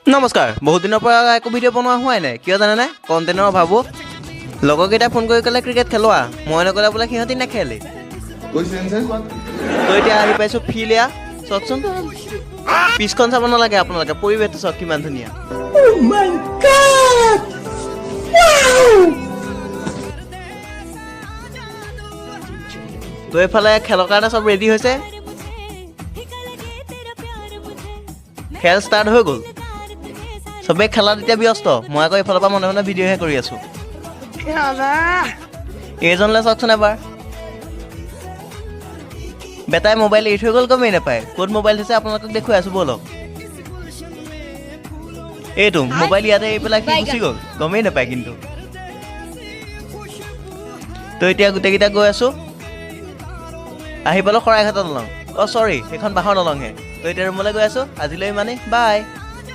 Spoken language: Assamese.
নমস্কাৰ বহুত দিনৰ পৰা একো ভিডিঅ' বনোৱা হোৱাই নাই কিয় জানেনে কণ্টেণ্টৰ অভাৱো লগৰকেইটা ফোন কৰি ক'লে ক্ৰিকেট খেলোৱা মই নক'লে বোলে সিহঁতি নেখেলে তো এতিয়া আহি পাইছোঁ ফিল্ড এয়া চাওকচোন পিছখন চাব নালাগে আপোনালোকে পৰিৱেশটো চাওক কিমান ধুনীয়া তো এইফালে খেলৰ কাৰণে চব ৰেডি হৈছে খেল ষ্টাৰ্ট হৈ গ'ল চবেই খেলাত এতিয়া ব্যস্ত মই আকৌ এইফালৰ পৰা মনে মনে ভিডিঅ'হে কৰি আছোঁ এইজনলৈ চাওকচোন এবাৰ বেটাই মোবাইল এৰি থৈ গ'ল গমেই নাপায় ক'ত মোবাইল থৈছে আপোনালোকক দেখুৱাই আছোঁ ব'লক এইটো মোবাইল ইয়াতে এৰি পেলাই সি গুচি গ'ল গমেই নাপায় কিন্তু তো এতিয়া গোটেইকেইটা গৈ আছোঁ আহি পালোঁ শৰাইঘাটৰ দলং অ' চৰি সেইখন বাঁহৰ দলংহে তো এতিয়া ৰুমলৈ গৈ আছোঁ আজিলৈ ইমানেই বাই